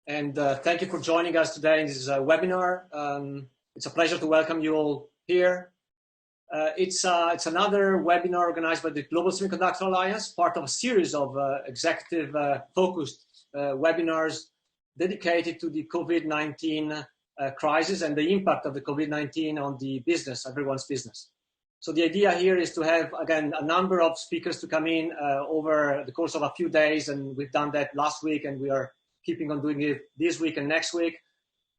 and thank you for joining us today in this webinar. It's a pleasure to welcome you all here. It's another webinar organized by the Global Semiconductor Alliance, part of a series of executive-focused webinars dedicated to the COVID-19 crisis and the impact of the COVID-19 on the business, everyone's business. So the idea here is to have, again, a number of speakers to come in over the course of a few days, and we've done that last week, and we are keeping on doing it this week and next week.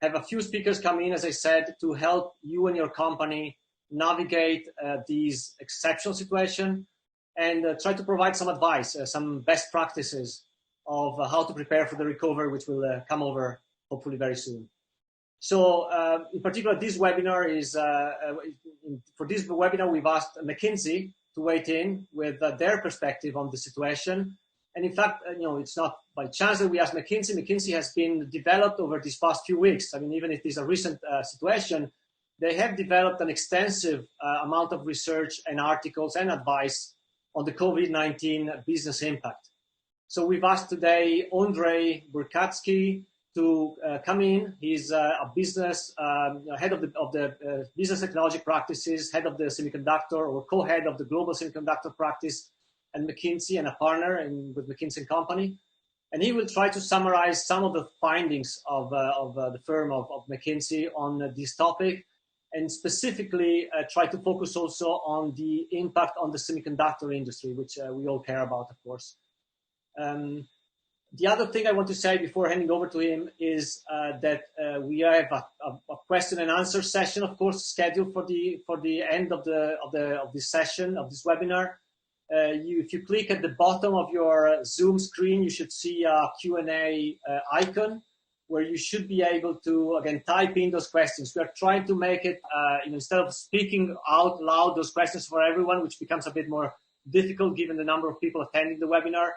Have a few speakers come in, as I said, to help you and your company navigate these exceptional situations and try to provide some advice, some best practices of how to prepare for the recovery, which will come over hopefully very soon. So in particular, this webinar is, for this webinar, we've asked McKinsey to weigh in with their perspective on the situation. And in fact, it's not by chance that we asked McKinsey. McKinsey has been developed over these past few weeks. I mean, even if it is a recent situation, they have developed an extensive amount of research and articles and advice on the COVID-19 business impact. So we've asked today Ondrej Burkacky to come in. He's a business head of the business technology practices, head of the semiconductor or co-head of the global semiconductor practice and McKinsey, and a partner with McKinsey & Company. And he will try to summarize some of the findings of the firm of McKinsey on this topic, and specifically try to focus also on the impact on the semiconductor industry, which we all care about, of course. The other thing I want to say before handing over to him is that we have a question and answer session, of course, scheduled for the end of this session, of this webinar. If you click at the bottom of your Zoom screen, you should see a Q&A icon where you should be able to, again, type in those questions. We are trying to make it, instead of speaking out loud those questions for everyone, which becomes a bit more difficult given the number of people attending the webinar,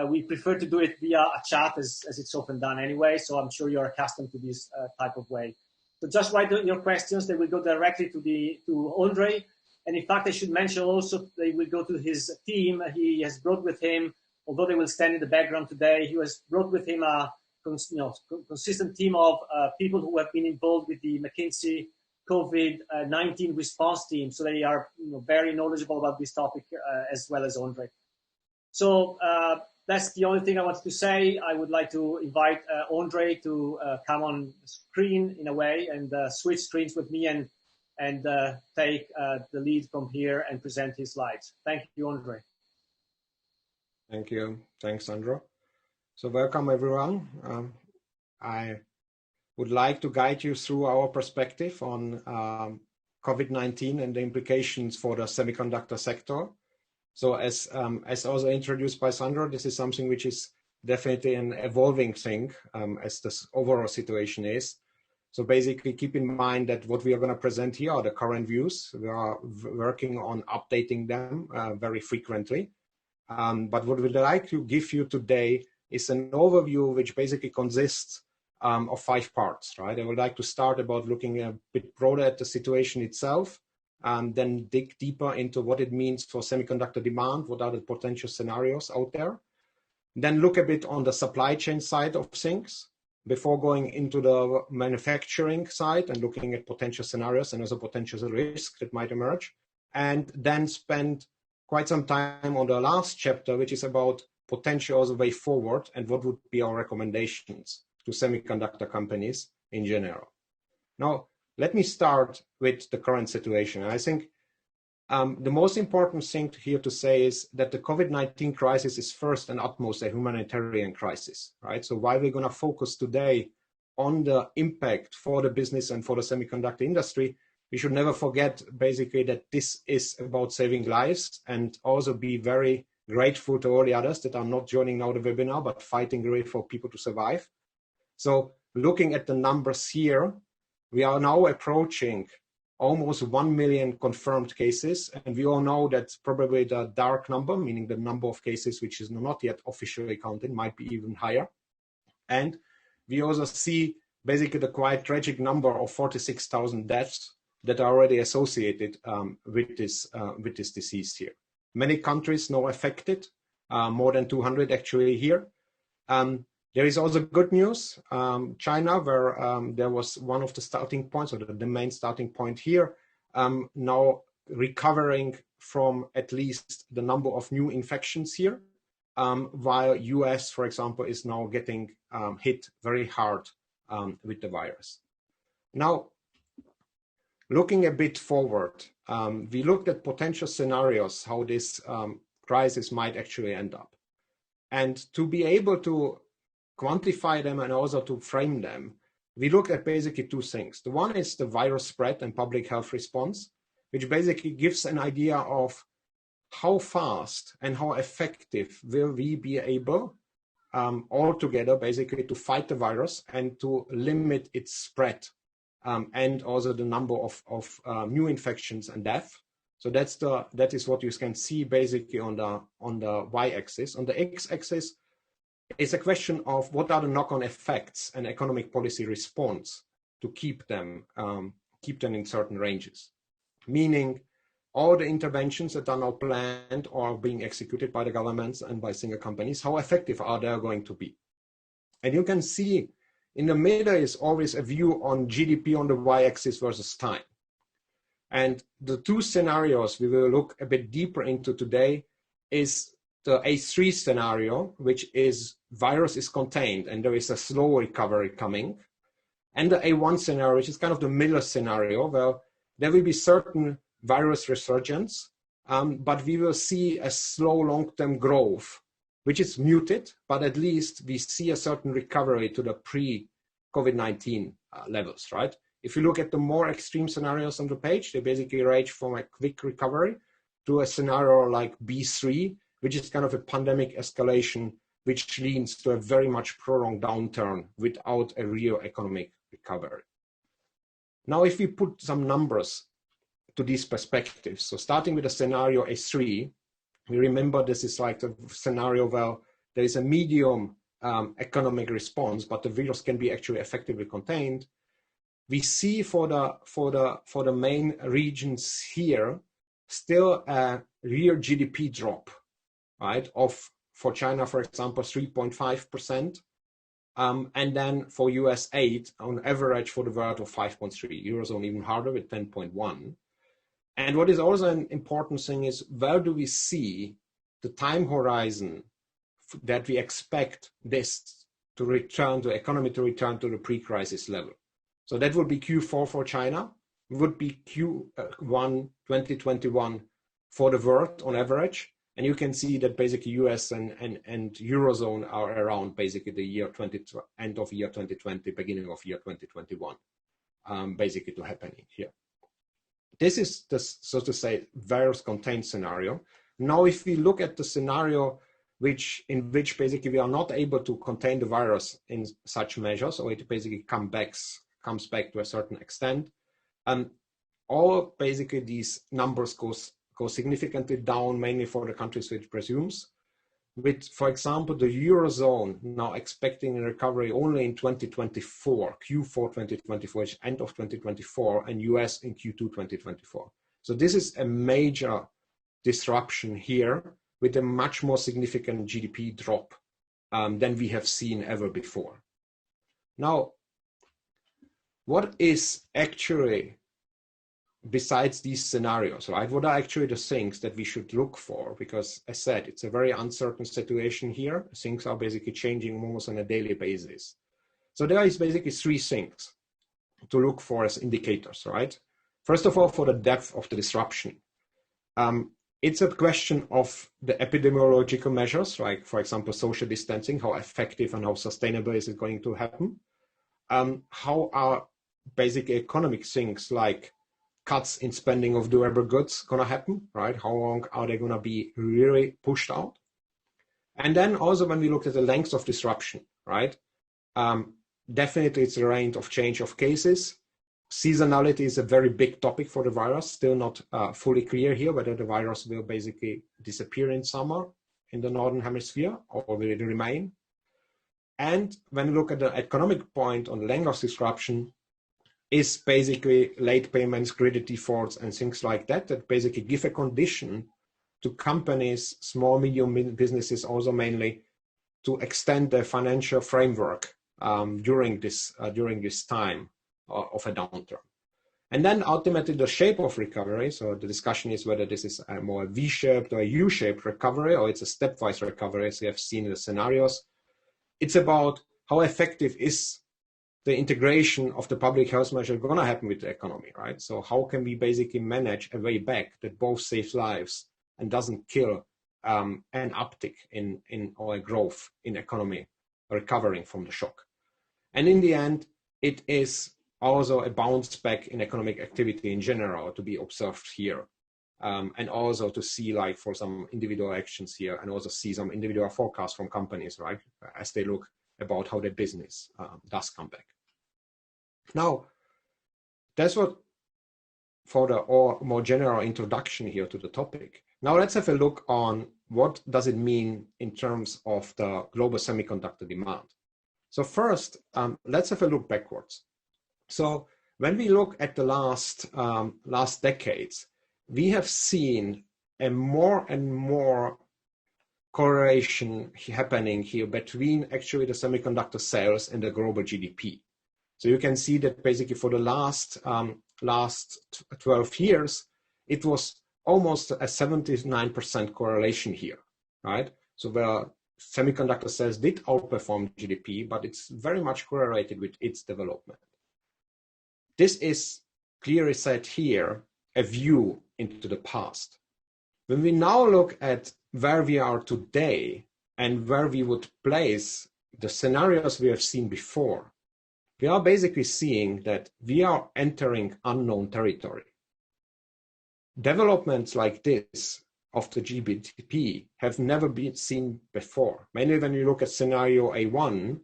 we prefer to do it via a chat as it's often done anyway, so I'm sure you're accustomed to this type of way. So just write your questions. They will go directly to Ondrej. And in fact, I should mention also they will go to his team. He has brought with him, although they will stand in the background today, he has brought with him a consistent team of people who have been involved with the McKinsey COVID-19 response team. So they are very knowledgeable about this topic as well as Ondrej. So that's the only thing I wanted to say. I would like to invite Ondrej to come on screen in a way and switch screens with me and take the lead from here and present his slides. Thank you, Ondrej. Thank you. Thanks, Sandro. So welcome, everyone. I would like to guide you through our perspective on COVID-19 and the implications for the semiconductor sector. So as also introduced by Sandro, this is something which is definitely an evolving thing as this overall situation is. So basically keep in mind that what we are going to present here are the current views. We are working on updating them very frequently. But what we'd like to give you today is an overview which basically consists of 5 parts, right? I would like to start about looking a bit broader at the situation itself, and then dig deeper into what it means for semiconductor demand, what are the potential scenarios out there. Then look a bit on the supply chain side of things before going into the manufacturing side and looking at potential scenarios and also potential risks that might emerge. And then spend quite some time on the last chapter, which is about potential as a way forward and what would be our recommendations to semiconductor companies in general. Now, let me start with the current situation. I think the most important thing here to say is that the COVID-19 crisis is first and utmost a humanitarian crisis, right? So while we're going to focus today on the impact for the business and for the semiconductor industry, we should never forget basically that this is about saving lives, and also be very grateful to all the others that are not joining now the webinar, but fighting really for people to survive. So looking at the numbers here, we are now approaching almost 1 million confirmed cases, and we all know that probably the dark number, meaning the number of cases which is not yet officially counted, might be even higher. And we also see basically the quite tragic number of 46,000 deaths that are already associated with this disease here. Many countries now affected, more than 200 actually here. There is also good news. China, where there was one of the starting points, or the main starting point here, now recovering from at least the number of new infections here, while US, for example, is now getting hit very hard with the virus. Now, looking a bit forward, we looked at potential scenarios, how this crisis might actually end up. And to be able to quantify them and also to frame them, we look at basically two things. The one is the virus spread and public health response, which basically gives an idea of how fast and how effective will we be able all together basically to fight the virus and to limit its spread, and also the number of new infections and death. So that is what you can see basically on the y-axis. On the x-axis, it's a question of what are the knock-on effects and economic policy response to keep them in certain ranges. Meaning, all the interventions that are now planned or being executed by the governments and by single companies, how effective are they going to be? And you can see in the middle is always a view on GDP on the y-axis versus time. And the two scenarios we will look a bit deeper into today is the A3 scenario, which is virus is contained and there is a slow recovery coming. And the A1 scenario, which is kind of the middle scenario, where there will be certain virus resurgence, but we will see a slow long-term growth, which is muted, but at least we see a certain recovery to the pre-COVID-19 levels, right? If you look at the more extreme scenarios on the page, they basically range from a quick recovery to a scenario like B3, which is kind of a pandemic escalation, which leads to a very much prolonged downturn without a real economic recovery. Now, if we put some numbers to these perspectives, so starting with the scenario A3, we remember this is like a scenario where there is a medium economic response, but the virus can be actually effectively contained. We see for the main regions here still a real GDP drop, right? For China, for example, 3.5%, and then for US 8 on average for the world of 5.3, Eurozone even harder with 10.1. And what is also an important thing is where do we see the time horizon that we expect this to return, the economy to return to the pre-crisis level. So that would be Q4 for China, would be Q1 2021 for the world on average. And you can see that basically US and Eurozone are around basically the year end of year 2020, beginning of year 2021, basically to happening here. This is the, so to say, virus contained scenario. Now, if we look at the scenario in which basically we are not able to contain the virus in such measures, or it basically comes back to a certain extent, all basically these numbers go significantly down, mainly for the countries which presumes. With, for example, the Eurozone now expecting a recovery only in 2024, Q4 2024, end of 2024, and US in Q2 2024. So this is a major disruption here with a much more significant GDP drop than we have seen ever before. Now, what is actually, besides these scenarios, right? What are actually the things that we should look for? Because as said, it's a very uncertain situation here. Things are basically changing almost on a daily basis. So there is basically three things to look for as indicators, right? First of all, for the depth of the disruption. It's a question of the epidemiological measures, like, for example, social distancing, how effective and how sustainable is it going to happen? How are basic economic things like cuts in spending of durable goods going to happen, right? How long are they going to be really pushed out? And then also when we look at the length of disruption, right? Definitely it's a range of change of cases. Seasonality is a very big topic for the virus, still not fully clear here whether the virus will basically disappear in summer in the Northern Hemisphere or will it remain. And when we look at the economic point on the length of disruption, is basically late payments, credit defaults, and things like that, that basically give a condition to companies, small, medium businesses also mainly, to extend the financial framework during this time of a downturn. And then ultimately the shape of recovery, so the discussion is whether this is a more V-shaped or a U-shaped recovery, or it's a stepwise recovery, as we have seen in the scenarios. It's about how effective is the integration of the public health measure going to happen with the economy, right? So how can we basically manage a way back that both saves lives and doesn't kill an uptick in or a growth in economy recovering from the shock? And in the end, it is also a bounce back in economic activity in general to be observed here. And also to see, like, for some individual actions here, and also see some individual forecasts from companies, right, as they look about how their business does come back. Now, that's what for the more general introduction here to the topic. Now let's have a look on what does it mean in terms of the global semiconductor demand. So first, let's have a look backwards. So when we look at the last decades, we have seen a more and more correlation happening here between actually the semiconductor sales and the global GDP. So you can see that basically for the last 12 years, it was almost a 79% correlation here, right? So where semiconductor sales did outperform GDP, but it's very much correlated with its development. This is clearly said here, a view into the past. When we now look at where we are today and where we would place the scenarios we have seen before, we are basically seeing that we are entering unknown territory. Developments like this of the GDP have never been seen before. Mainly when you look at scenario A1,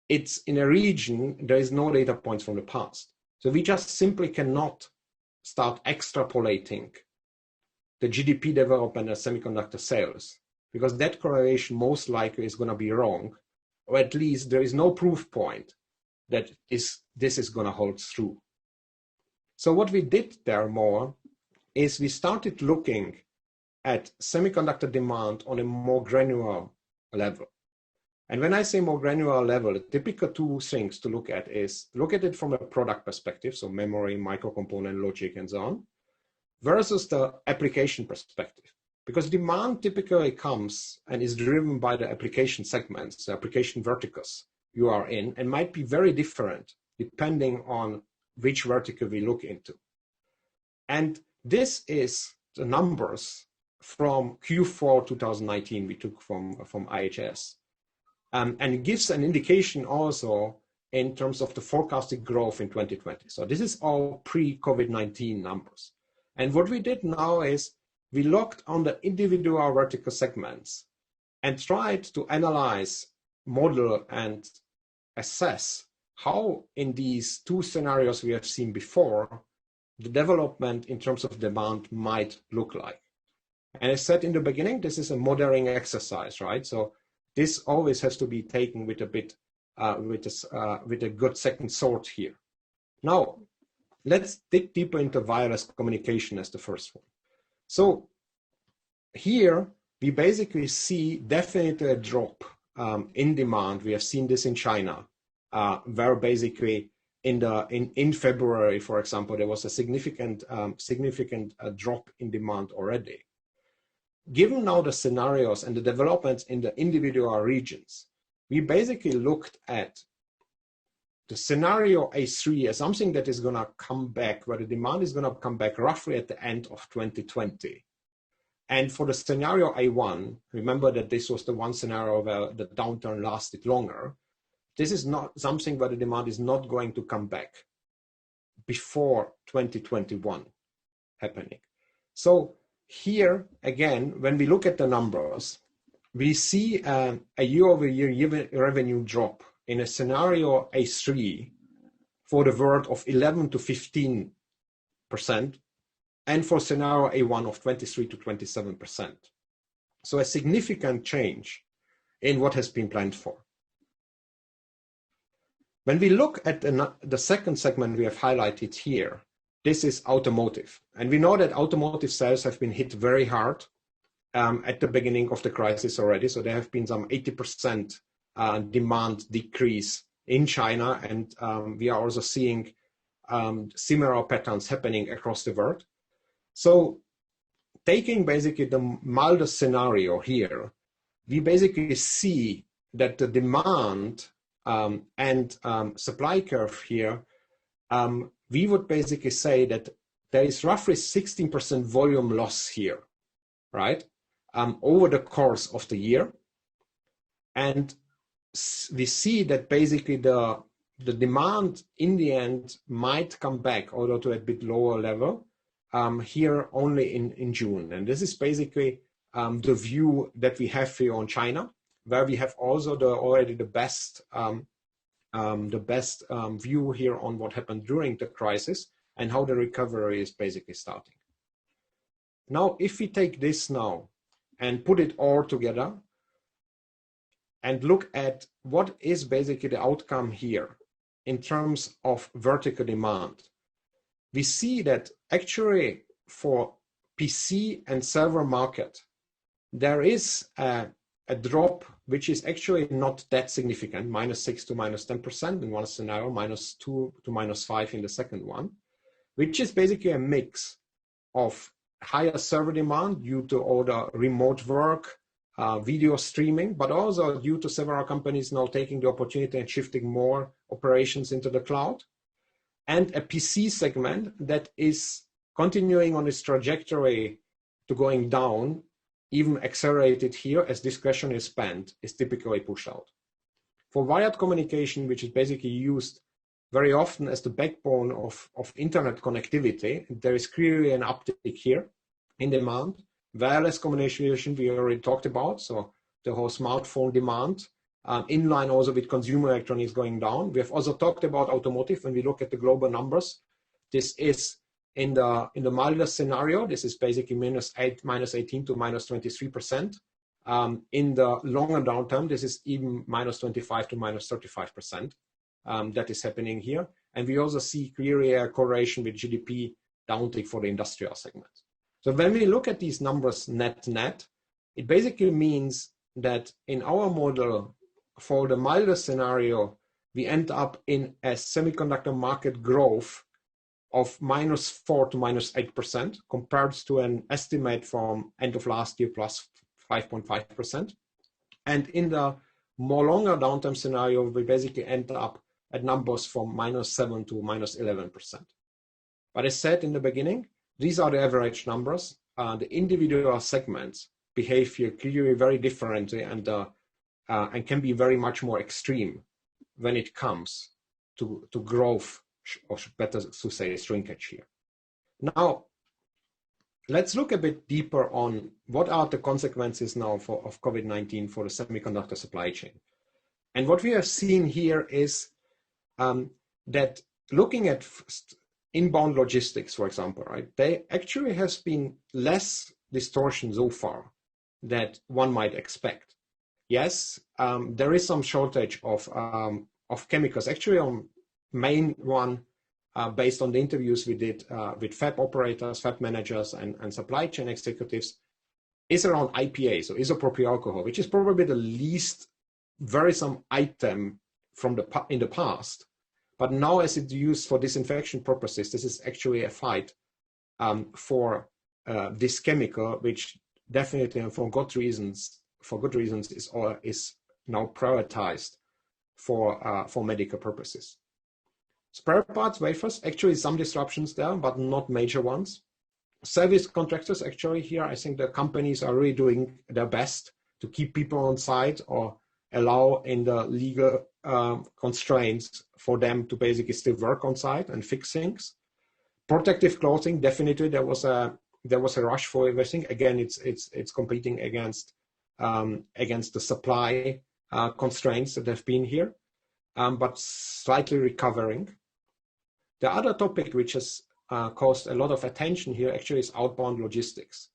it's in a region, there is no data points from the past. So we just simply cannot start extrapolating the GDP development and semiconductor sales, because that correlation most likely is going to be wrong, or at least there is no proof point that this is going to hold through. So what we did there more is we started looking at semiconductor demand on a more granular level. And when I say more granular level, the typical two things to look at is look at it from a product perspective, so memory, microcomponent, logic, and so on, versus the application perspective. Because demand typically comes and is driven by the application segments, the application verticals you are in, and might be very different depending on which vertical we look into. And this is the numbers from Q4 2019 we took from IHS. And it gives an indication also in terms of the forecasted growth in 2020. So this is all pre-COVID-19 numbers. And what we did now is we looked on the individual vertical segments and tried to analyze, model, and assess how in these two scenarios we have seen before, the development in terms of demand might look like. And I said in the beginning, this is a modeling exercise, right? So this always has to be taken with a bit, with a good second thought here. Now, let's dig deeper into wireless communication as the first one. So here we basically see definitely a drop in demand. We have seen this in China, where basically in February, for example, there was a significant drop in demand already. Given now the scenarios and the developments in the individual regions, we basically looked at the scenario A3 as something that is going to come back, where the demand is going to come back roughly at the end of 2020. And for the scenario A1, remember that this was the one scenario where the downturn lasted longer. This is not something where the demand is not going to come back before 2021 happening. So here, again, when we look at the numbers, we see a year-over-year revenue drop in a scenario A3 for the world of 11 to 15%, and for scenario A1 of 23 to 27%. So a significant change in what has been planned for. When we look at the second segment we have highlighted here, this is automotive. And we know that automotive sales have been hit very hard at the beginning of the crisis already. So there have been some 80% demand decrease in China, and we are also seeing similar patterns happening across the world. So taking basically the mildest scenario here, we basically see that the demand and supply curve here, we would basically say that there is roughly 16% volume loss here, right, over the course of the year. And we see that basically the demand in the end might come back, although to a bit lower level, here only in June. And this is basically the view that we have here on China, where we have also already the best view here on what happened during the crisis and how the recovery is basically starting. Now, if we take this now and put it all together and look at what is basically the outcome here in terms of vertical demand, we see that actually for PC and server market, there is a drop which is actually not that significant, -6 to -10% in one scenario, -2 to -5 in the second one, which is basically a mix of higher server demand due to all the remote work, video streaming, but also due to several companies now taking the opportunity and shifting more operations into the cloud, and a PC segment that is continuing on its trajectory to going down, even accelerated here as discretionary spend is typically pushed out. For wired communication, which is basically used very often as the backbone of internet connectivity, there is clearly an uptick here in demand. Wireless communication we already talked about, so the whole smartphone demand, in line also with consumer electronics going down. We have also talked about automotive. When we look at the global numbers, this is in the mildest scenario, this is basically -18 to -23%. In the longer downturn, this is even -25 to -35%. That is happening here. And we also see clearly a correlation with GDP downtick for the industrial segment. So when we look at these numbers net, it basically means that in our model, for the mildest scenario, we end up in a semiconductor market growth of -4 to -8% compared to an estimate from end of last year plus 5.5%. And in the more longer downturn scenario, we basically end up at numbers from -7 to -11%. But as said in the beginning, these are the average numbers. The individual segments behave here clearly very differently and can be very much more extreme when it comes to growth, or better to say shrinkage here. Now, let's look a bit deeper on what are the consequences now of COVID-19 for the semiconductor supply chain. And what we have seen here is that looking at inbound logistics, for example, right, there actually has been less distortion so far that one might expect. Yes, there is some shortage of chemicals. Actually, on main one, based on the interviews we did with fab operators, fab managers, and supply chain executives, is around IPA, so isopropyl alcohol, which is probably the least worrisome item in the past. But now, as it's used for disinfection purposes, this is actually a fight for this chemical, which definitely, and for good reasons, is now prioritized for medical purposes. Spare parts, wafers, actually some disruptions there, but not major ones. Service contractors, actually here, I think the companies are really doing their best to keep people on site or allow in the legal constraints for them to basically still work on site and fix things. Protective clothing, definitely there was a rush for everything. Again, it's competing against the supply constraints that have been here, but slightly recovering. The other topic which has caused a lot of attention here actually is outbound logistics,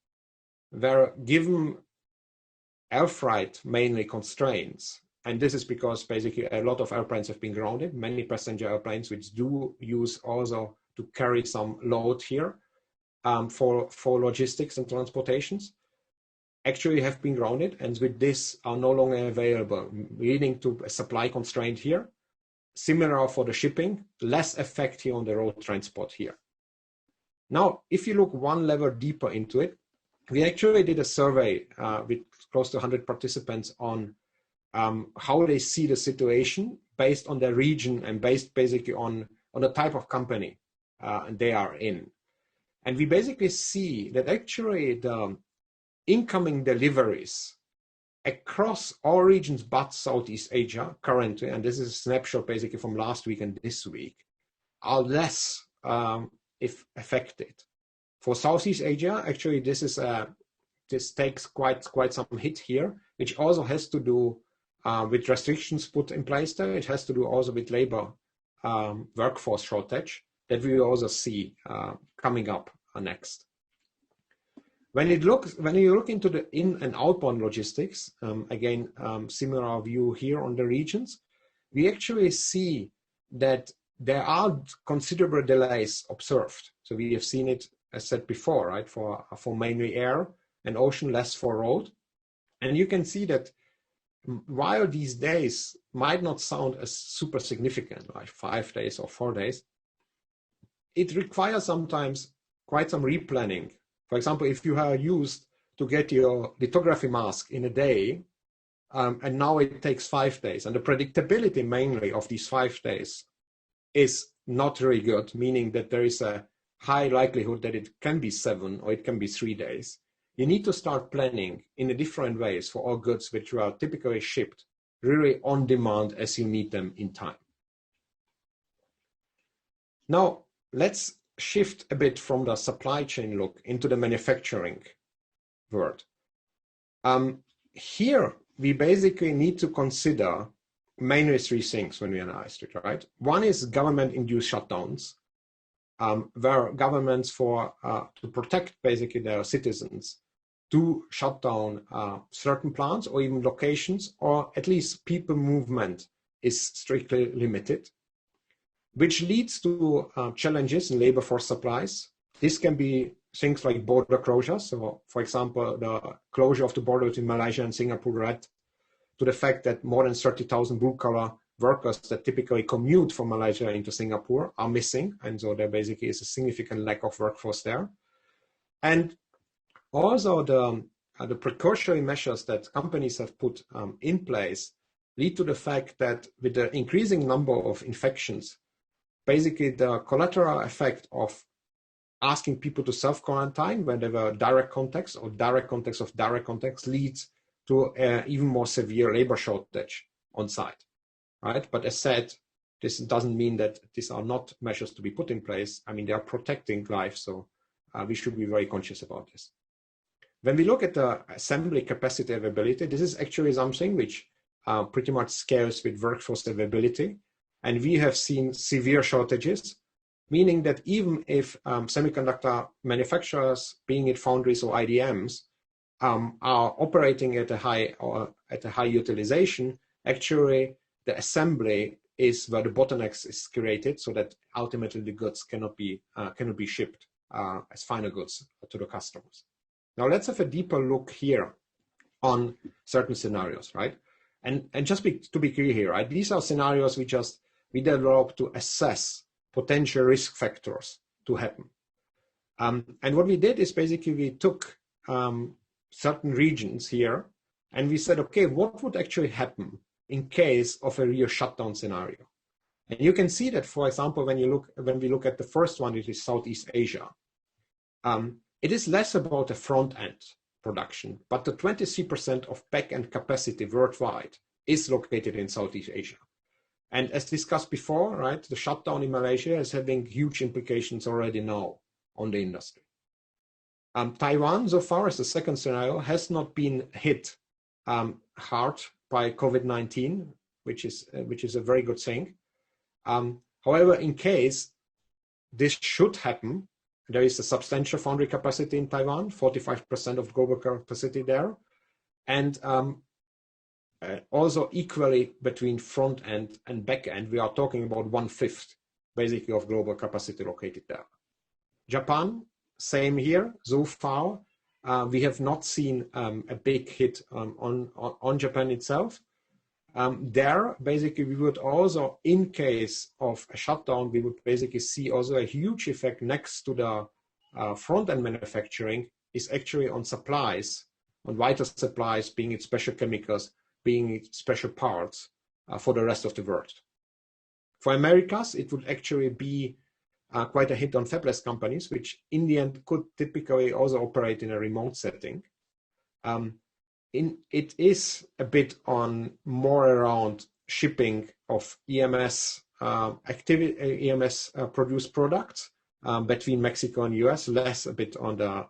where given air freight mainly constraints, and this is because basically a lot of airplanes have been grounded, many passenger airplanes which do use also to carry some load here for logistics and transportations. actually have been grounded, and with this are no longer available, leading to a supply constraint here. Similar for the shipping, less effect here on the road transport here. Now, if you look one level deeper into it, we actually did a survey with close to 100 participants on how they see the situation based on their region and based basically on the type of company they are in. And we basically see that actually the incoming deliveries across all regions but Southeast Asia currently, and this is a snapshot basically from last week and this week, are less if affected. For Southeast Asia, actually this takes quite some hit here, which also has to do with restrictions put in place there. It has to do also with labor workforce shortage that we also see coming up next. When you look into the in and outbound logistics, again, similar view here on the regions, we actually see that there are considerable delays observed. So we have seen it, as said before, right, for mainly air and ocean, less for road. And you can see that while these days might not sound as super significant, like 5 days or 4 days, it requires sometimes quite some replanning. For example, if you are used to get your lithography mask in a day, and now it takes 5 days, and the predictability mainly of these 5 days is not very good, meaning that there is a high likelihood that it can be 7 or it can be 3 days. You need to start planning in a different ways for all goods which are typically shipped really on demand as you need them in time. Now, let's shift a bit from the supply chain look into the manufacturing world. Here, we basically need to consider mainly 3 things when we analyze it, right? One is government-induced shutdowns, where governments to protect basically their citizens do shut down certain plants or even locations, or at least people movement is strictly limited, which leads to challenges in labor force supplies. This can be things like border closures. So, for example, the closure of the border between Malaysia and Singapore led to the fact that more than 30,000 blue-collar workers that typically commute from Malaysia into Singapore are missing. And so there basically is a significant lack of workforce there. And also the precautionary measures that companies have put in place lead to the fact that with the increasing number of infections, basically the collateral effect of asking people to self-quarantine when there were direct contacts or direct contacts of direct contacts leads to even more severe labor shortage on site, right? But as said, this doesn't mean that these are not measures to be put in place. I mean, they are protecting life, so we should be very conscious about this. When we look at the assembly capacity availability, this is actually something which pretty much scales with workforce availability. And we have seen severe shortages, meaning that even if semiconductor manufacturers, being it foundries or IDMs, are operating at a high utilization, actually the assembly is where the bottlenecks is created, so that ultimately the goods cannot be shipped as final goods to the customers. Now let's have a deeper look here on certain scenarios, right? And just to be clear here, right? These are scenarios we developed to assess potential risk factors to happen. And what we did is basically we took certain regions here and we said, okay, what would actually happen in case of a real shutdown scenario? And you can see that, for example, when we look at the first one, it is Southeast Asia. It is less about the front end production, but the 23% of back end capacity worldwide is located in Southeast Asia. And as discussed before, right, the shutdown in Malaysia is having huge implications already now on the industry. Taiwan, so far as the second scenario, has not been hit hard by COVID-19, which is a very good thing. However, in case this should happen, there is a substantial foundry capacity in Taiwan, 45% of global capacity there, and also equally between front end and back end, we are talking about 1/5 basically of global capacity located there. Japan, same here. So far, we have not seen a big hit on Japan itself. There, basically, we would also, in case of a shutdown, we would basically see also a huge effect next to the front-end manufacturing is actually on supplies, on vital supplies, being it special chemicals, being it special parts for the rest of the world. For Americas, it would actually be quite a hit on fabless companies, which in the end could typically also operate in a remote setting. It is a bit on more around shipping of EMS EMS produced products between Mexico and US, less a bit on the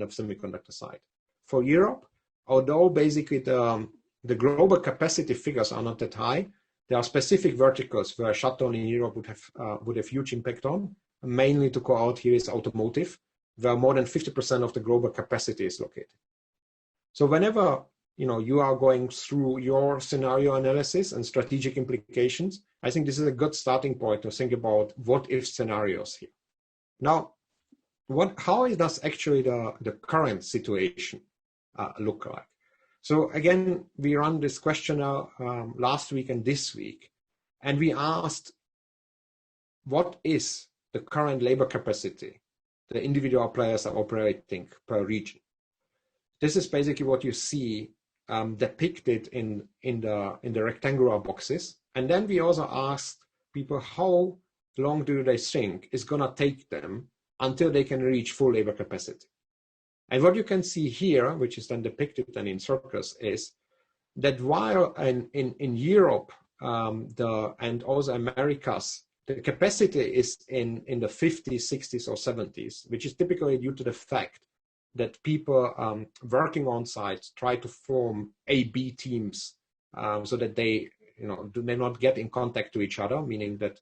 semiconductor side. For Europe, although basically the global capacity figures are not that high, there are specific verticals where a shutdown in Europe would have huge impact on. Mainly to call out here is automotive, where more than 50% of the global capacity is located. So whenever you are going through your scenario analysis and strategic implications, I think this is a good starting point to think about what if scenarios here. Now, how does actually the current situation look like? So again, we ran this questionnaire last week and this week, and we asked, what is the current labor capacity the individual players are operating per region? This is basically what you see depicted in the rectangular boxes. And then we also asked people how long do they think it's going to take them until they can reach full labor capacity. And what you can see here, which is then depicted then in circles, is that while in Europe and also Americas, the capacity is in the 50s, 60s, or 70s, which is typically due to the fact that people working on site try to form A-B teams so that they do they not get in contact to each other, meaning that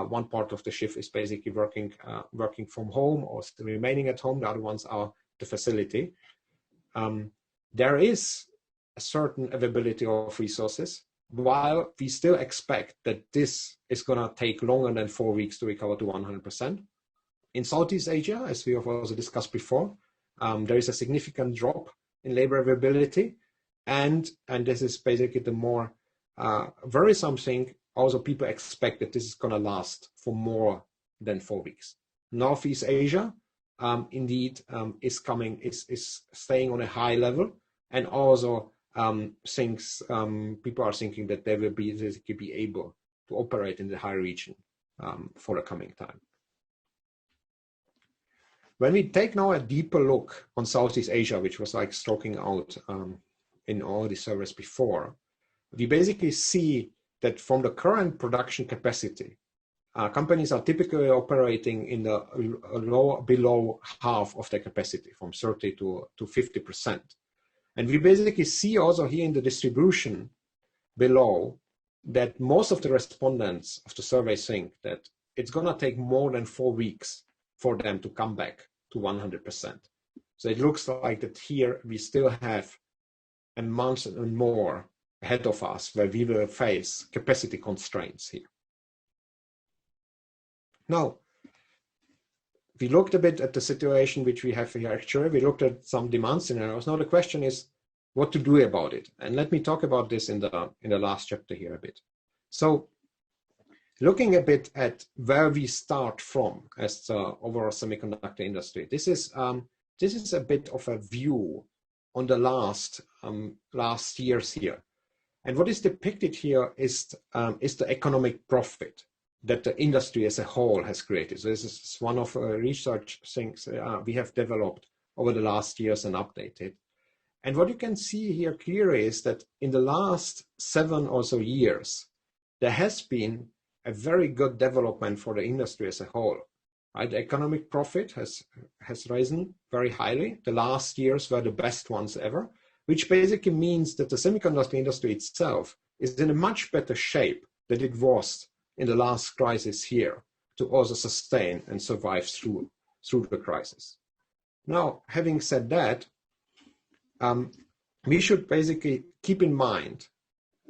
one part of the shift is basically working from home or still remaining at home. The other ones are the facility. There is a certain availability of resources, while we still expect that this is going to take longer than 4 weeks to recover to 100%. In Southeast Asia, as we have also discussed before, there is a significant drop in labor availability, and this is basically the more worrisome thing. Also, people expect that this is going to last for more than 4 weeks. Northeast Asia, indeed, is staying on a high level, and also people are thinking that they will be able to operate in the high region for the coming time. When we take now a deeper look on Southeast Asia, which was like stroking out in all the surveys before, we basically see that from the current production capacity, companies are typically operating in the below half of their capacity, from 30 to 50%. And we basically see also here in the distribution below that most of the respondents of the survey think that it's going to take more than 4 weeks for them to come back to 100%. So it looks like that here we still have a month and more ahead of us where we will face capacity constraints here. Now, we looked a bit at the situation which we have here actually. We looked at some demand scenarios. Now the question is what to do about it. And let me talk about this in the last chapter here a bit. So looking a bit at where we start from as the overall semiconductor industry, this is a bit of a view on the last years here. And what is depicted here is the economic profit that the industry as a whole has created. So this is one of research things we have developed over the last years and updated. And what you can see here clearly is that in the last 7 or so years, there has been a very good development for the industry as a whole. Right? The economic profit has risen very highly. The last years were the best ones ever, which basically means that the semiconductor industry itself is in a much better shape than it was in the last crisis here to also sustain and survive through the crisis. Now, having said that, we should basically keep in mind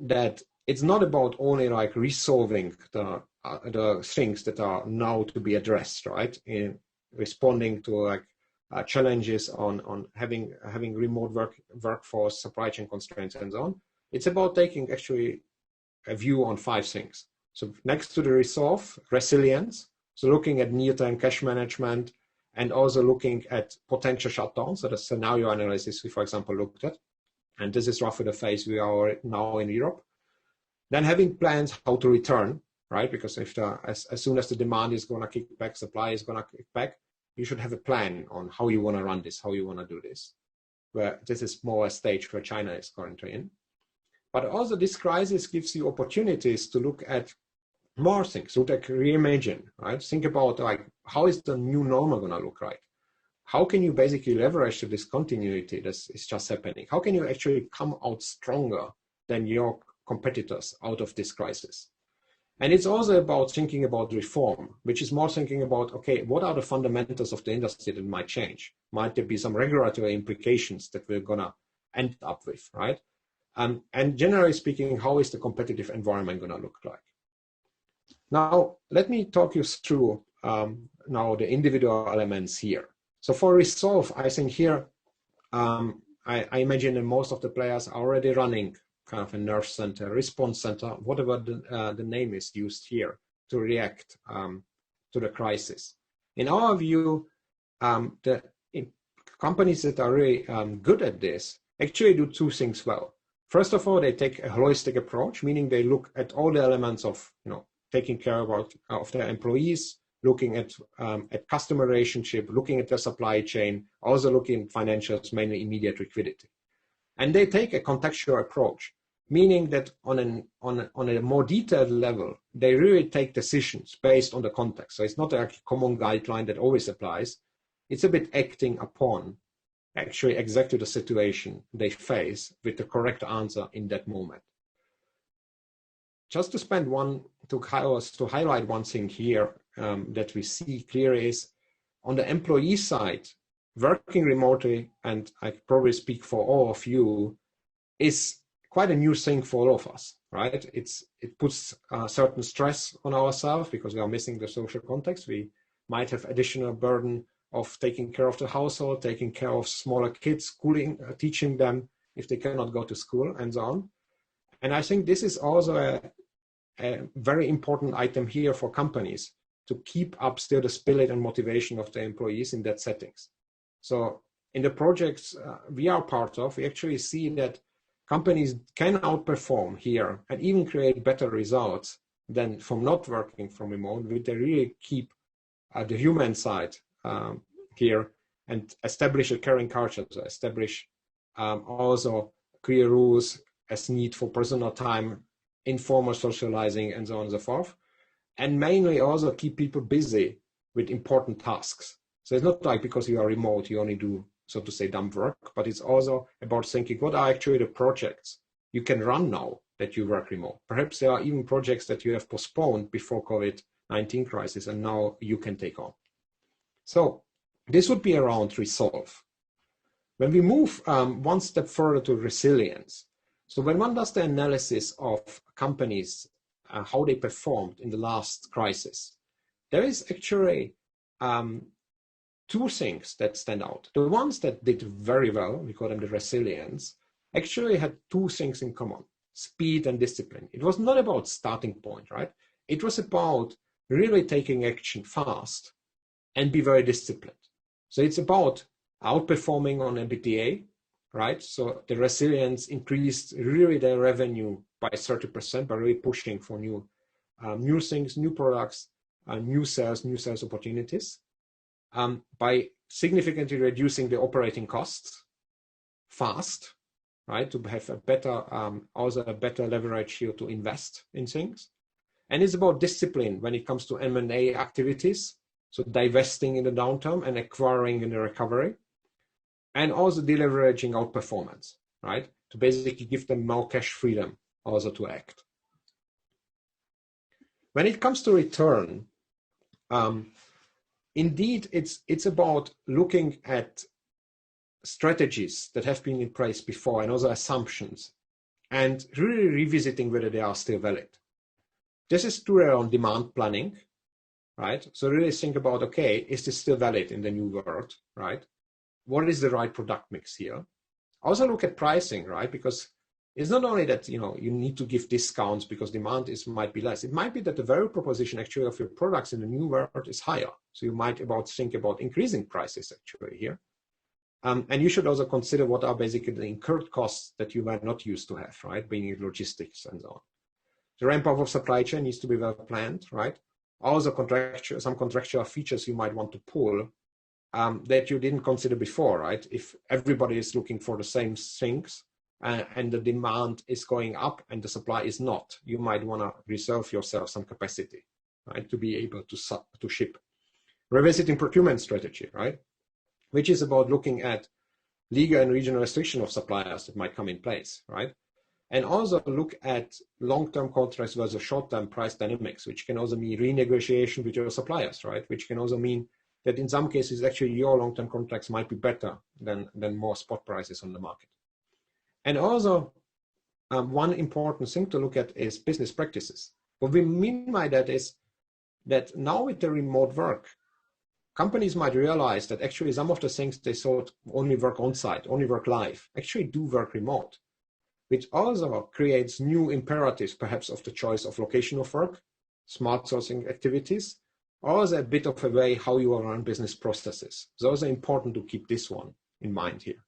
that it's not about only like resolving the things that are now to be addressed, right? In responding to like challenges on having remote workforce, supply chain constraints, and so on. It's about taking actually a view on 5 things. So next to the resolve, resilience, so looking at near-term cash management and also looking at potential shutdowns, so the scenario analysis we, for example, looked at. And this is roughly the phase we are now in Europe. Then having plans how to return, right? Because if as soon as the demand is going to kick back, supply is going to kick back, you should have a plan on how you want to run this, how you want to do this. Where this is more a stage where China is currently in. But also this crisis gives you opportunities to look at more things, so like reimagine, right? Think about like, how is the new normal going to look like? How can you basically leverage the discontinuity that is just happening? How can you actually come out stronger than your competitors out of this crisis? And it's also about thinking about reform, which is more thinking about, okay, what are the fundamentals of the industry that might change? Might there be some regulatory implications that we're going to end up with, right? And generally speaking, how is the competitive environment going to look like? Now, let me talk you through now the individual elements here. So for resolve, I think here, I imagine that most of the players are already running kind of a nerve center, response center, whatever the name is used here to react to the crisis. In our view, the companies that are really good at this actually do 2 things well. First of all, they take a holistic approach, meaning they look at all the elements of, taking care of their employees, looking at customer relationship, looking at their supply chain, also looking at financials, mainly immediate liquidity. And they take a contextual approach, meaning that on a more detailed level, they really take decisions based on the context. So it's not a common guideline that always applies. It's a bit acting upon actually exactly the situation they face with the correct answer in that moment. Just to highlight one thing here that we see clearly is on the employee side, working remotely, and I probably speak for all of you, is quite a new thing for all of us, right? It puts certain stress on ourselves because we are missing the social context. We might have additional burden of taking care of the household, taking care of smaller kids, schooling, teaching them if they cannot go to school, and so on. And I think this is also a very important item here for companies to keep up still the spirit and motivation of the employees in that settings. So in the projects we are part of, we actually see that companies can outperform here and even create better results than from not working from remote, but they really keep the human side here and establish a caring culture, so establish also clear rules as need for personal time, informal socializing, and so on and so forth. And mainly also keep people busy with important tasks. So it's not like because you are remote, you only do, so to say, dumb work, but it's also about thinking what are actually the projects you can run now that you work remote. Perhaps there are even projects that you have postponed before COVID-19 crisis and now you can take on. So this would be around resolve. When we move one step further to resilience, so when one does the analysis of companies, how they performed in the last crisis, there is actually 2 things that stand out. The ones that did very well, we call them the resilience, actually had 2 things in common: speed and discipline. It was not about starting point, right? It was about really taking action fast and be very disciplined. So it's about outperforming on EBITDA, right? So the resilience increased really their revenue by 30% by really pushing for new things, new products, new sales opportunities, by significantly reducing the operating costs fast, right? To have a better, also a better leverage here to invest in things. And it's about discipline when it comes to M&A activities. So divesting in the downturn and acquiring in the recovery, and also deleveraging outperformance, right? To basically give them more cash freedom also to act. When it comes to return, indeed, it's about looking at strategies that have been in place before and also assumptions, and really revisiting whether they are still valid. This is true around demand planning, right? So really think about, okay, is this still valid in the new world, right? what is the right product mix here. Also look at pricing, right? Because it's not only that, you need to give discounts because demand might be less. It might be that the value proposition actually of your products in the new world is higher. So you might think about increasing prices actually here. And you should also consider what are basically the incurred costs that you might not used to have, right? Being in logistics and so on. The ramp up of supply chain needs to be well planned, right? Also some contractual features you might want to pull that you didn't consider before, right? If everybody is looking for the same things and the demand is going up and the supply is not, you might want to reserve yourself some capacity, right? To be able to ship. Revisiting procurement strategy, right? Which is about looking at legal and regional restriction of suppliers that might come in place, right? And also look at long-term contracts versus short-term price dynamics, which can also mean renegotiation with your suppliers, right? Which can also mean that in some cases, actually your long-term contracts might be better than more spot prices on the market. And also, one important thing to look at is business practices. What we mean by that is that now with the remote work, companies might realize that actually some of the things they thought only work on-site, only work live, actually do work remote, which also creates new imperatives, perhaps of the choice of location of work, smart sourcing activities, also a bit of a way how you run business processes. So it's also important to keep this one in mind here.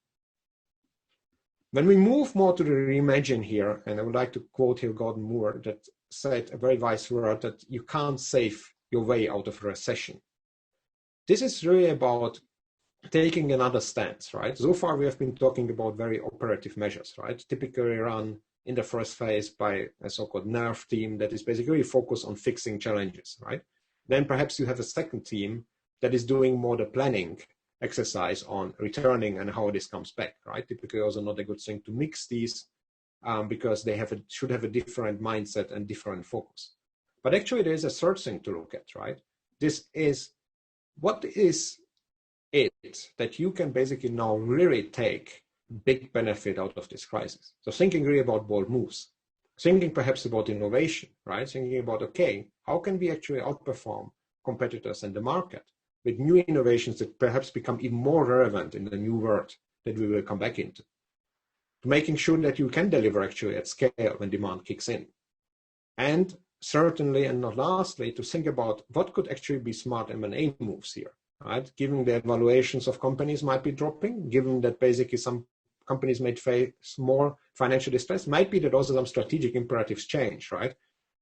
When we move more to the reimagine here, and I would like to quote here Gordon Moore that said a very wise word that you can't save your way out of a recession. This is really about taking another stance, right? So far we have been talking about very operative measures, right? Typically run in the first phase by a so-called NERV team that is basically focused on fixing challenges, right? Then perhaps you have a second team that is doing more the planning exercise on returning and how this comes back, right? Typically also not a good thing to mix these because they should have a different mindset and different focus. But actually there is a third thing to look at, right? This is what is it that you can basically now really take big benefit out of this crisis. So thinking really about bold moves, thinking perhaps about innovation, right? Thinking about, okay, how can we actually outperform competitors in the market with new innovations that perhaps become even more relevant in the new world that we will come back into. Making sure that you can deliver actually at scale when demand kicks in. And certainly, and not lastly, to think about what could actually be smart M&A moves here, right? Given the valuations of companies might be dropping, given that basically some companies might face more financial distress, might be that also some strategic imperatives change, right?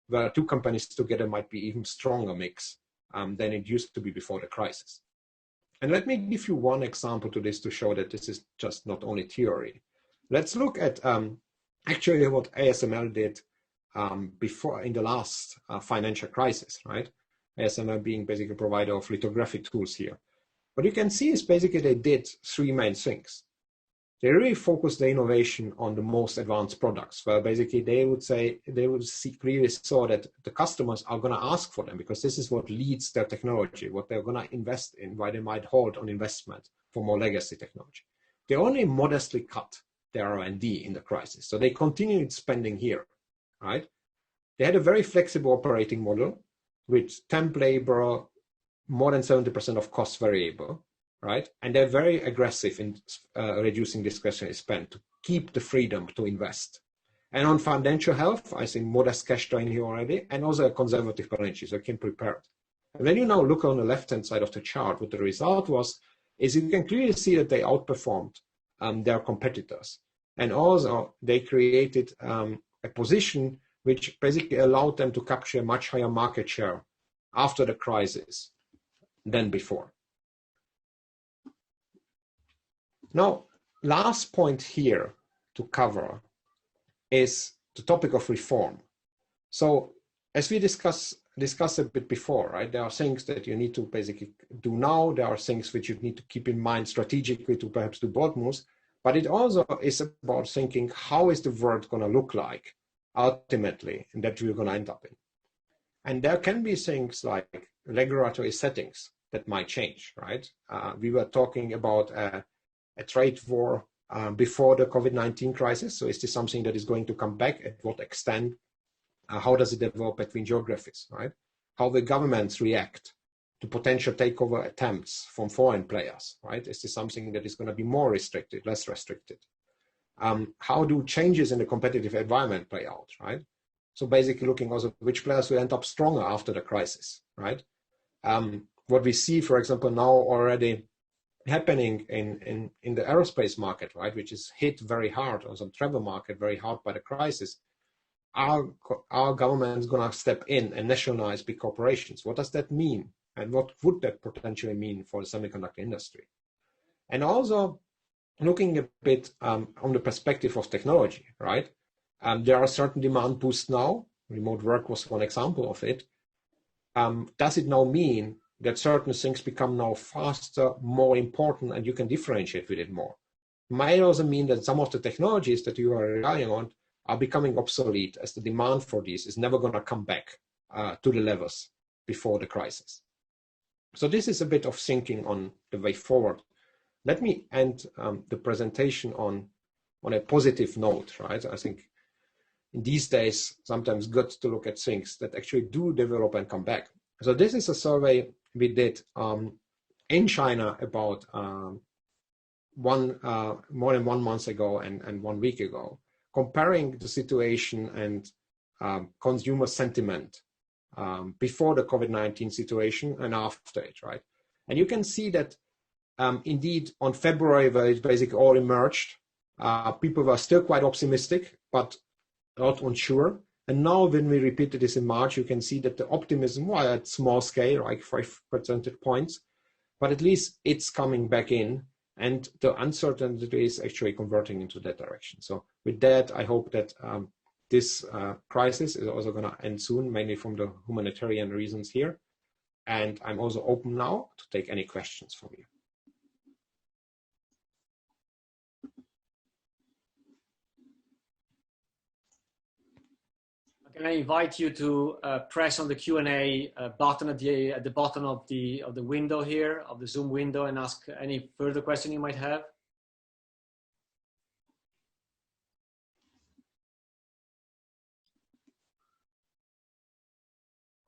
Where two companies together might be even stronger mix than it used to be before the crisis. And let me give you one example to this to show that this is just not only theory. Let's look at actually what ASML did before in the last financial crisis, right? ASML being basically a provider of lithographic tools here. What you can see is basically they did three main things. They really focused the innovation on the most advanced products, where basically they would clearly saw that the customers are going to ask for them because this is what leads their technology, what they're going to invest in, why they might hold on investment for more legacy technology. They only modestly cut their R&D in the crisis. So they continued spending here, right? They had a very flexible operating model with temp labor, more than 70% of cost variable, right? And they're very aggressive in reducing discretionary spend to keep the freedom to invest. And on financial health, I think modest cash drain here already, and also a conservative balance sheet, so you can prepare it. And when you now look on the left-hand side of the chart, what the result was, is you can clearly see that they outperformed their competitors. And also they created a position which basically allowed them to capture a much higher market share after the crisis than before. Now, last point here to cover is the topic of reform. So as we discussed a bit before, right, there are things that you need to basically do now. There are things which you need to keep in mind strategically to perhaps do bold moves, but it also is about thinking how is the world going to look like ultimately and that we're going to end up in. And there can be things like regulatory settings that might change, right? We were talking about a trade war before the COVID-19 crisis. So is this something that is going to come back? At what extent? How does it develop between geographies, right? How will governments react to potential takeover attempts from foreign players, right? Is this something that is going to be more restricted, less restricted? How do changes in the competitive environment play out, right? So basically looking also which players will end up stronger after the crisis, right? What we see, for example, now already happening in the aerospace market, right, which is hit very hard, or some travel market very hard by the crisis. Our government is going to step in and nationalize big corporations. What does that mean? And what would that potentially mean for the semiconductor industry? And also looking a bit on the perspective of technology, right? There are certain demand boosts now. Remote work was one example of it. Does it now mean that certain things become now faster, more important, and you can differentiate with it more? Might also mean that some of the technologies that you are relying on are becoming obsolete, as the demand for these is never going to come back to the levels before the crisis. So this is a bit of thinking on the way forward. Let me end the presentation on a positive note, right? I think in these days, sometimes good to look at things that actually do develop and come back. So this is a survey we did in China about more than 1 month ago and 1 week ago, comparing the situation and consumer sentiment before the COVID-19 situation and after it, right? And you can see that indeed on February, where it basically all emerged, people were still quite optimistic, but not unsure. And now when we repeated this in March, you can see that the optimism, while at small scale, like 5 percentage points, but at least it's coming back in, and the uncertainty is actually converting into that direction. So with that, I hope that this crisis is also going to end soon, mainly from the humanitarian reasons here. And I'm also open now to take any questions from you. Can I invite you to press on the Q&A button at the bottom of the window here, of the Zoom window, and ask any further question you might have?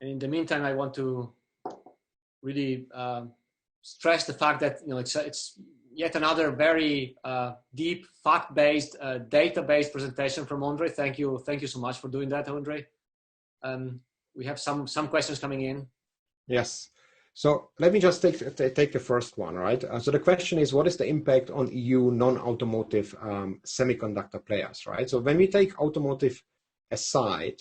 And in the meantime, I want to really stress the fact that it's yet another very deep, fact-based, data-based presentation from Ondrej. Thank you so much for doing that, Ondrej. We have some questions coming in. Yes. So let me just take the first one, right? So the question is, what is the impact on EU non-automotive semiconductor players, right? So when we take automotive aside,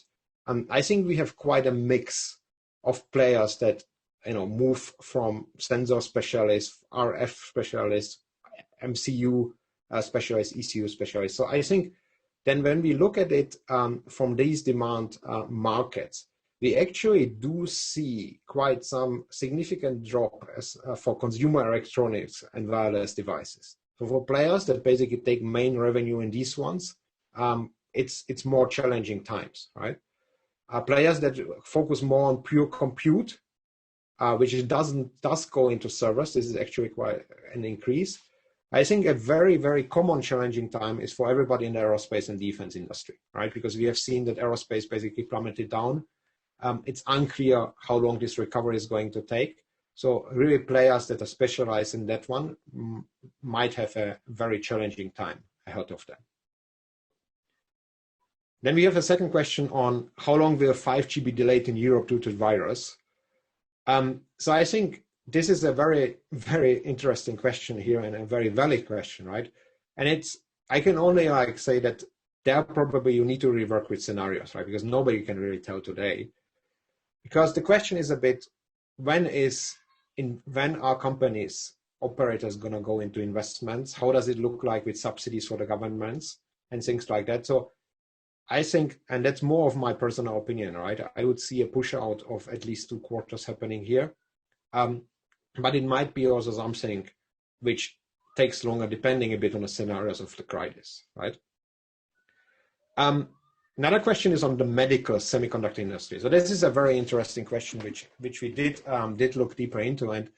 I think we have quite a mix of players that move from sensor specialists, RF specialists, MCU specialists, ECU specialists. So I think then when we look at it from these demand markets, we actually do see quite some significant drop for consumer electronics and wireless devices. So for players that basically take main revenue in these ones, it's more challenging times, right? Players that focus more on pure compute, which does go into servers. This is actually quite an increase. I think a very, very common challenging time is for everybody in the aerospace and defense industry, right? Because we have seen that aerospace basically plummeted down. It's unclear how long this recovery is going to take. So really players that are specialized in that one might have a very challenging time ahead of them. Then we have a second question on how long will 5G be delayed in Europe due to the virus? So I think this is a very, very interesting question here and a very valid question, right? And I can only say that there probably you need to rework with scenarios, right? Because nobody can really tell today. Because the question is a bit, when are companies, operators going to go into investments? How does it look like with subsidies for the governments and things like that? So I think, and that's more of my personal opinion, right? I would see a push out of at least 2 quarters happening here. But it might be also something which takes longer, depending a bit on the scenarios of the crisis, right? Another question is on the medical semiconductor industry. So this is a very interesting question, which we did look deeper into, and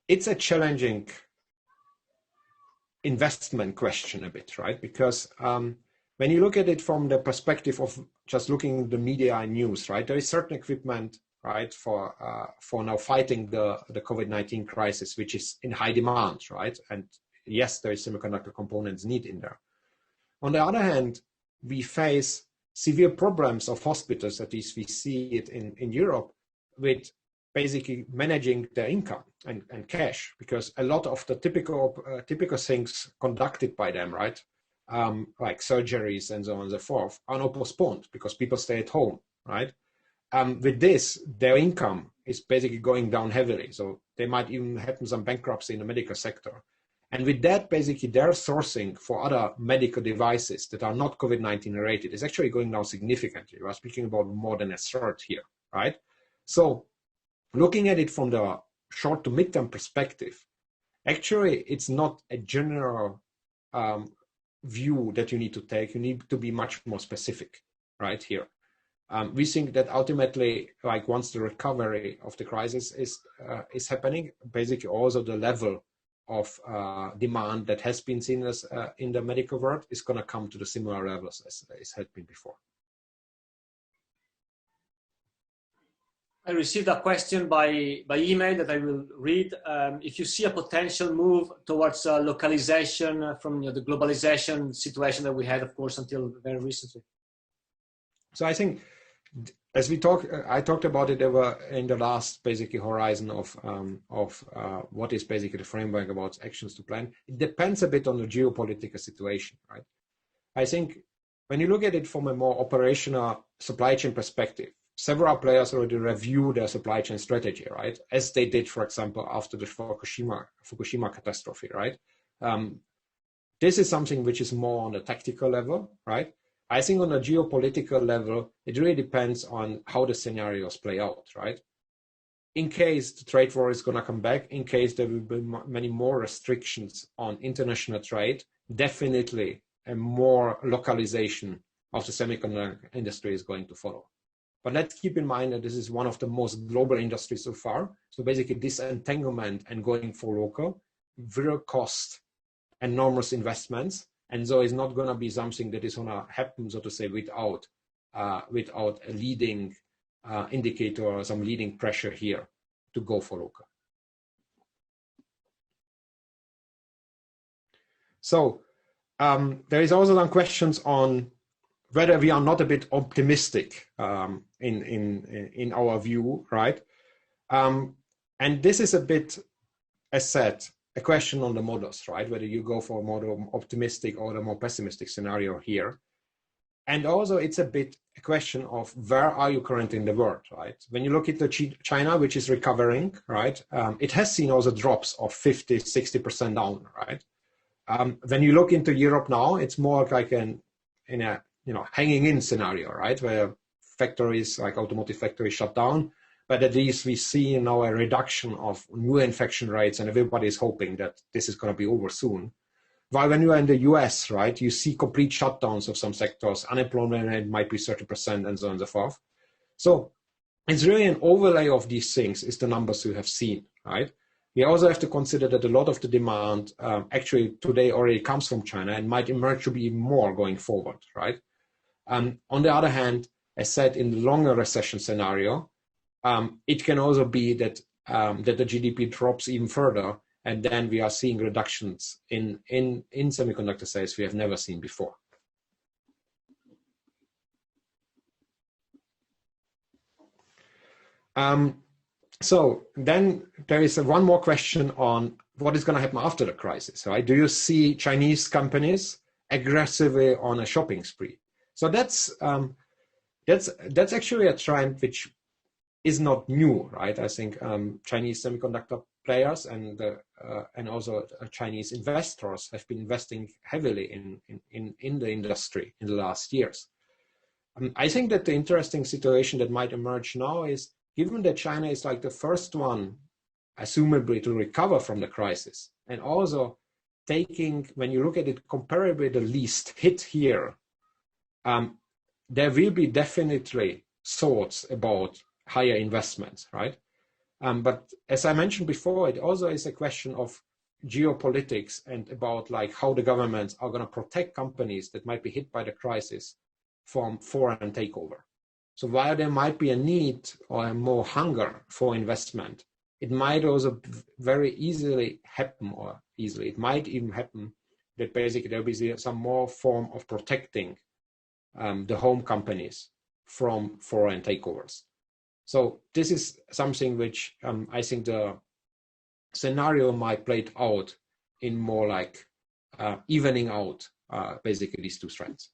it's a challenging investment question a bit, right? Because when when you look at it from the perspective of just looking at the media and news, right, there is certain equipment, right, for now fighting the COVID-19 crisis, which is in high demand, right? And yes, there is semiconductor components need in there. On the other hand, we face severe problems of hospitals, at least we see it in Europe, with basically managing their income and cash, because a lot of the typical things conducted by them, right, like surgeries and so on and so forth, are now postponed because people stay at home, right? With this, their income is basically going down heavily. So they might even happen some bankruptcy in the medical sector. And with that, basically their sourcing for other medical devices that are not COVID-19 related is actually going down significantly. We're speaking about more than a third here, right? So looking at it from the short to midterm perspective, actually it's not a general view that you need to take. You need to be much more specific, right, here. We think that ultimately, like once the recovery of the crisis is happening, basically also the level of demand that has been seen as in the medical world is going to come to the similar levels as it had been before. I received a question by email that I will read. If you see a potential move towards localization from the globalization situation that we had, of course, until very recently. So I think, as I talked about it in the last basically horizon of what is basically the framework about actions to plan. It depends a bit on the geopolitical situation, right? I think when you look at it from a more operational supply chain perspective, several players already review their supply chain strategy, right? As they did, for example, after the Fukushima catastrophe, right? This is something which is more on a tactical level, right? I think on a geopolitical level, it really depends on how the scenarios play out, right? In case the trade war is going to come back, in case there will be many more restrictions on international trade, definitely a more localization of the semiconductor industry is going to follow. But let's keep in mind that this is one of the most global industries so far. So basically disentanglement and going for local will cost enormous investments. And so it's not going to be something that is going to happen, so to say, without a leading indicator or some leading pressure here to go for local. So there is also some questions on whether we are not a bit optimistic in our view, right? And this is a bit, as said, a question on the models, right? Whether you go for a more optimistic or a more pessimistic scenario here. And also it's a bit a question of where are you currently in the world, right? When you look at China, which is recovering, right? It has seen also drops of 50, 60% down, right? When you look into Europe now, it's more like in a hanging in scenario, right? Where factories like automotive factories shut down. But at least we see now a reduction of new infection rates, and everybody is hoping that this is going to be over soon. While when you are in the US, right, you see complete shutdowns of some sectors, unemployment rate might be 30% and so on and so forth. So it's really an overlay of these things is the numbers you have seen, right? We also have to consider that a lot of the demand actually today already comes from China and might emerge to be even more going forward, right? On the other hand, as said, in the longer recession scenario, it can also be that that the GDP drops even further, and then we are seeing reductions in semiconductor sales we have never seen before. So then there is one more question on what is going to happen after the crisis, right? Do you see Chinese companies aggressively on a shopping spree? So that's actually a trend which is not new, right? I think Chinese semiconductor players and also Chinese investors have been investing heavily in the industry in the last years. I think that the interesting situation that might emerge now is, given that China is like the first one, assumably, to recover from the crisis, and also taking, when you look at it, comparably the least hit here, there will be definitely thoughts about higher investments, right? But as I mentioned before, it also is a question of geopolitics and about like how the governments are going to protect companies that might be hit by the crisis from foreign takeover. So while there might be a need or a more hunger for investment, it might also very easily happen, or easily, it might even happen that basically there'll be some more form of protecting the home companies from foreign takeovers. So this is something which I think the scenario might play out in more like evening out basically these two trends.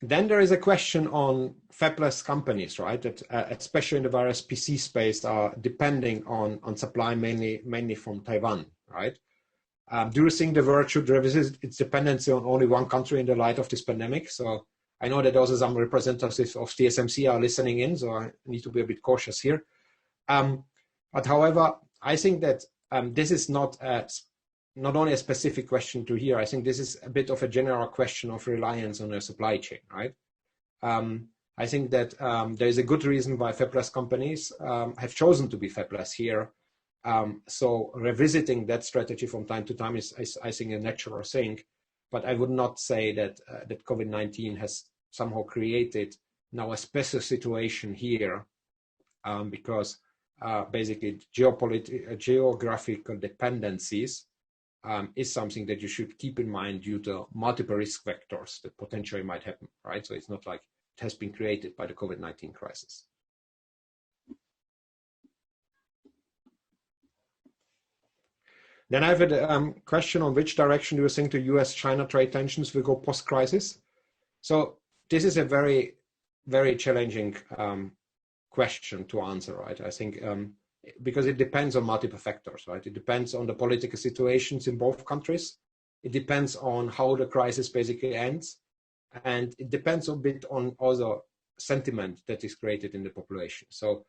Then there is a question on fabless companies, right? That especially in the various PC space are depending on supply mainly from Taiwan, right? Do you think the world should revisit its dependency on only one country in the light of this pandemic? So I know that also some representatives of TSMC are listening in, so I need to be a bit cautious here. But however, I think that this is not only a specific question to here. I think this is a bit of a general question of reliance on a supply chain, right? I think that there is a good reason why fabless companies have chosen to be fabless here. So revisiting that strategy from time to time is I think, a natural thing. But I would not say that that COVID-19 has somehow created now a special situation here, because basically geographical dependencies is something that you should keep in mind due to multiple risk vectors that potentially might happen, right? So it's not like it has been created by the COVID-19 crisis. Then I have a question on which direction do you think the US-China trade tensions will go post-crisis? So this is a very, very challenging question to answer, right? I think because it depends on multiple factors, right? It depends on the political situations in both countries. It depends on how the crisis basically ends. And it depends a bit on also sentiment that is created in the population. So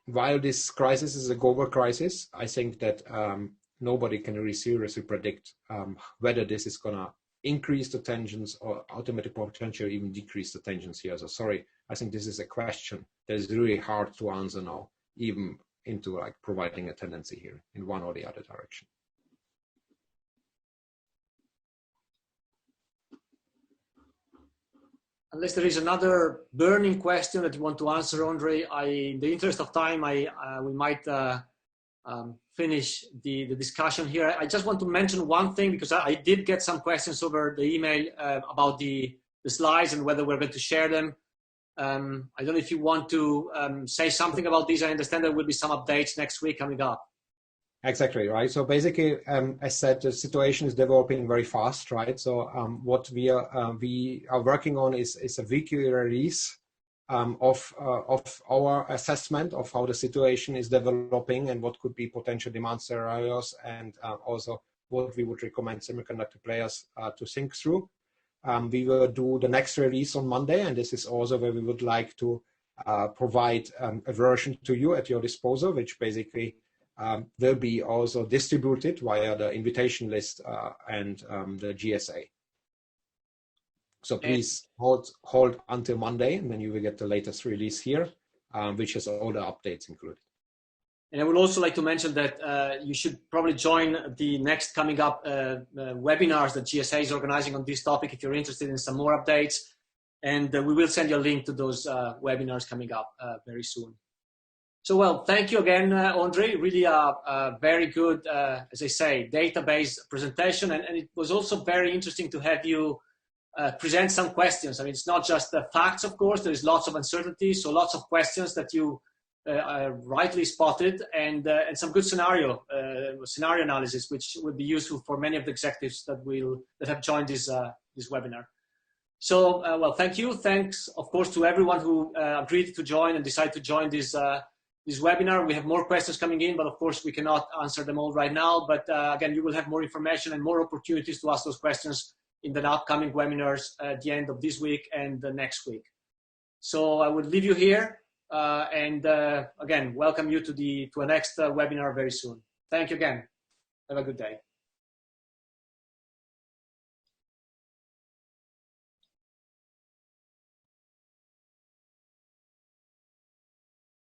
while this crisis is a global crisis, I think that nobody can really seriously predict whether this is going to increase the tensions or ultimately potentially even decrease the tensions here. So sorry, I think this is a question that is really hard to answer now, even into like providing a tendency here in one or the other direction. Unless there is another burning question that you want to answer, Ondrej, in the interest of time, we might finish the discussion here. I just want to mention one thing, because I did get some questions over the email about the slides and whether we're going to share them. I don't know if you want to say something about this. I understand there will be some updates next week coming up. Exactly, right. So basically, as said, the situation is developing very fast, right? So what we are working on is a weekly release of our assessment of how the situation is developing and what could be potential demand scenarios, and also what we would recommend semiconductor players to think through. We will do the next release on Monday, and this is also where we would like to provide a version to you at your disposal, which basically will be also distributed via the invitation list and the GSA. So please hold until Monday, and then you will get the latest release here, which has all the updates included. And I would also like to mention that you should probably join the next coming up webinars that GSA is organizing on this topic if you're interested in some more updates. And we will send you a link to those webinars coming up very soon. So, well, thank you again, Ondrej. Really a very good, as I say, database presentation. And it was also very interesting to have you present some questions. I mean, it's not just the facts, of course. There is lots of uncertainty, so lots of questions that you rightly spotted, and some good scenario analysis, which would be useful for many of the executives that have joined this webinar. So, well, thank you. Thanks, of course, to everyone who agreed to join and decided to join this webinar. We have more questions coming in, but of course we cannot answer them all right now. But again, you will have more information and more opportunities to ask those questions in the upcoming webinars at the end of this week and the next week. So I would leave you here and again, welcome you to a next webinar very soon. Thank you again. Have a good day.